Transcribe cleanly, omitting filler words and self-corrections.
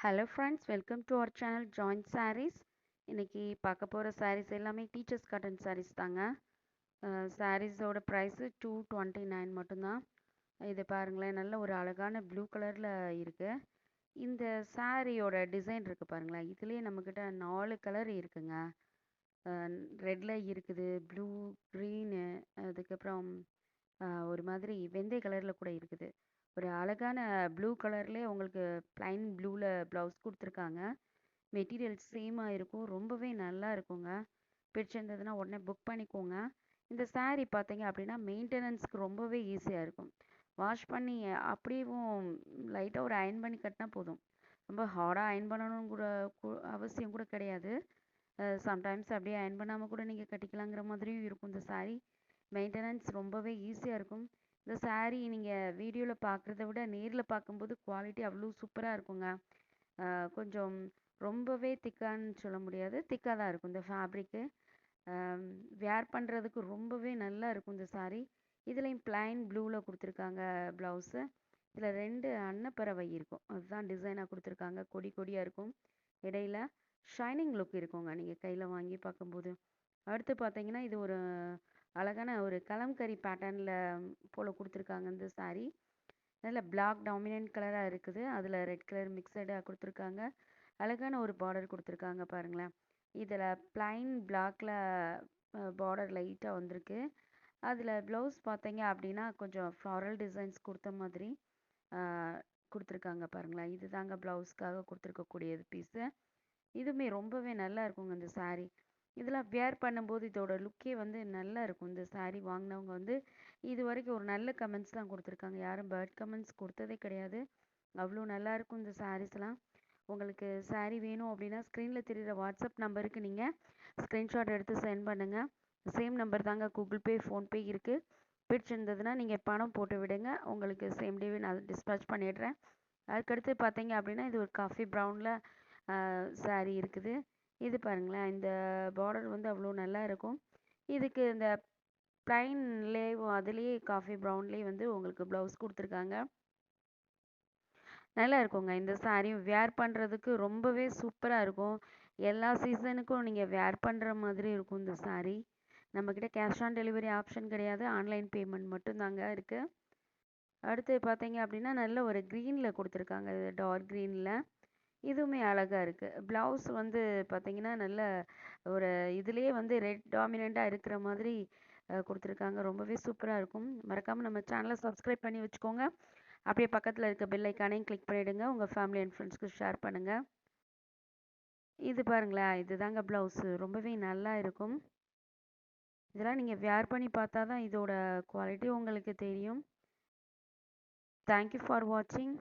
Hello friends, welcome to our channel joint sarees. இன்னைக்கு பார்க்க போகிற சாரீஸ் எல்லாமே டீச்சர்ஸ் காட்டன் சாரீஸ் தாங்க. சாரீஸோட ப்ரைஸு 229 மட்டும்தான். இது பாருங்களேன், நல்ல ஒரு அழகான ப்ளூ கலரில் இருக்குது. இந்த சாரியோட டிசைன் இருக்குது பாருங்களேன். இதுலேயே நம்மக்கிட்ட 4 கலர் இருக்குங்க. ரெட்டில் இருக்குது, ப்ளூ, க்ரீனு, அதுக்கப்புறம் ஒரு மாதிரி வெந்தய கலரில் கூட இருக்குது. ஒரு அழகான ப்ளூ கலர்லேயே உங்களுக்கு ப்ளைன் ப்ளூவில் ப்ளவுஸ் கொடுத்துருக்காங்க. மெட்டீரியல் சேமாக இருக்கும், ரொம்பவே நல்லா இருக்குங்க. பிடிச்சிருந்ததுன்னா உடனே புக் பண்ணிக்கோங்க. இந்த saree பார்த்தீங்க அப்படின்னா மெயின்டெனன்ஸ்க்கு ரொம்பவே ஈஸியாக இருக்கும். வாஷ் பண்ணி அப்படியேவும் லைட்டாக ஒரு அயன் பண்ணி கட்டினா போதும். ரொம்ப ஹார்டாக அயன் பண்ணணும் கூட அவசியம் கூட கிடையாது. சம்டைம்ஸ் அப்படியே அயன் பண்ணாமல் கூட நீங்கள் கட்டிக்கலாங்கிற மாதிரியும் இருக்கும் இந்த saree. மெயின்டெனன்ஸ் ரொம்பவே ஈஸியாக இருக்கும். இந்த saree நீங்கள் வீடியோவில் பார்க்குறத விட நேரில் பார்க்கும்போது குவாலிட்டி அவ்வளோ சூப்பராக இருக்குங்க. கொஞ்சம் ரொம்பவே திக்கான்னு சொல்ல முடியாது, திக்காக தான் இருக்கும் இந்த ஃபேப்ரிக்கு. வேர் பண்ணுறதுக்கு ரொம்பவே நல்லா இருக்கும் இந்த saree. இதுலேயும் பிளைன் ப்ளூவில் கொடுத்துருக்காங்க ப்ளவுஸு. இதில் 2 அன்னப்பறவை இருக்கும், அதுதான் டிசைனாக கொடுத்துருக்காங்க. கொடி கொடியாக இருக்கும், இடையில ஷைனிங் லுக் இருக்குங்க நீங்கள் கையில் வாங்கி பார்க்கும்போது. அடுத்து பார்த்தீங்கன்னா இது ஒரு அழகான ஒரு கலம்கரி பேட்டர்னில் போல் கொடுத்துருக்காங்க இந்த saree. நல்ல பிளாக் டாமினன்ட் கலராக இருக்குது, அதில் ரெட் கலர் மிக்சடாக கொடுத்துருக்காங்க. அழகான ஒரு பார்டர் கொடுத்துருக்காங்க பாருங்களேன். இதில் பிளைன் பிளாக்ல பார்டர் லைட்டாக வந்திருக்கு. அதில் ப்ளவுஸ் பார்த்தீங்க அப்படின்னா கொஞ்சம் ஃப்ளாரல் டிசைன்ஸ் கொடுத்த மாதிரி கொடுத்துருக்காங்க பாருங்களேன். இது தாங்க ப்ளவுஸ்க்காக கொடுத்துருக்கக்கூடியது பீஸு. இதுவுமே ரொம்பவே நல்லா இருக்குங்க இந்த saree. இதெல்லாம் வேர் பண்ணும்போது இதோட லுக்கே வந்து நல்லா இருக்கும். இந்த saree வாங்கினவங்க வந்து இது வரைக்கும் ஒரு நல்ல கமெண்ட்ஸ் தான் கொடுத்துருக்காங்க, யாரும் பேட் கமெண்ட்ஸ் கொடுத்ததே கிடையாது. அவ்வளோ நல்லா இருக்கும் இந்த சாரீஸ்லாம். உங்களுக்கு saree வேணும் அப்படின்னா ஸ்க்ரீனில் தெரிகிற வாட்ஸ்அப் நம்பருக்கு நீங்கள் ஸ்க்ரீன்ஷாட் எடுத்து சென்ட் பண்ணுங்கள். சேம் நம்பர் தாங்க, கூகுள் பே, ஃபோன்பே இருக்குது. பிடிச்சிருந்ததுன்னா நீங்கள் பணம் போட்டு விடுங்க, உங்களுக்கு சேம் டேவே நான் டிஸ்பேச் பண்ணிடுறேன். அதுக்கடுத்து பார்த்தீங்க அப்படின்னா இது ஒரு காஃபி ப்ரௌனில் saree இருக்குது. இது பாருங்களேன், இந்த பார்டர் வந்து அவ்வளோ நல்லா இருக்கும். இதுக்கு இந்த ப்ளைன்லேயே அதுலேயே காஃபி ப்ரௌன்லேயே வந்து உங்களுக்கு ப்ளவுஸ் கொடுத்துருக்காங்க. நல்லா இருக்குங்க இந்த saree. வேர் பண்ணுறதுக்கு ரொம்பவே சூப்பராக இருக்கும். எல்லா சீசனுக்கும் நீங்கள் வேர் பண்ணுற மாதிரி இருக்கும் இந்த saree. நம்மக்கிட்ட கேஷ் ஆன் டெலிவரி ஆப்ஷன் கிடையாது, ஆன்லைன் பேமெண்ட் மட்டும்தாங்க இருக்குது. அடுத்து பார்த்தீங்க அப்படின்னா நல்ல ஒரு க்ரீனில் கொடுத்துருக்காங்க, டார்க் க்ரீனில். இதுவுமே அழகாக இருக்குது. ப்ளவுஸ் வந்து பார்த்தீங்கன்னா நல்ல ஒரு இதுலேயே வந்து ரெட் டாமினண்ட்டாக இருக்கிற மாதிரி கொடுத்துருக்காங்க. ரொம்பவே சூப்பராக இருக்கும். மறக்காமல் நம்ம சேனலை சப்ஸ்கிரைப் பண்ணி வச்சுக்கோங்க. அப்படியே பக்கத்தில் இருக்க பெல் ஐக்கானையும் கிளிக் பண்ணிவிடுங்க. உங்கள் ஃபேமிலி அண்ட் ஃப்ரெண்ட்ஸ்க்கு ஷேர் பண்ணுங்கள். இது பாருங்களேன், இதுதாங்க ப்ளவுஸு, ரொம்பவே நல்லா இருக்கும். இதெல்லாம் நீங்கள் வேர் பண்ணி பார்த்தா தான் இதோட குவாலிட்டி உங்களுக்கு தெரியும். தேங்க்யூ ஃபார் வாட்சிங்.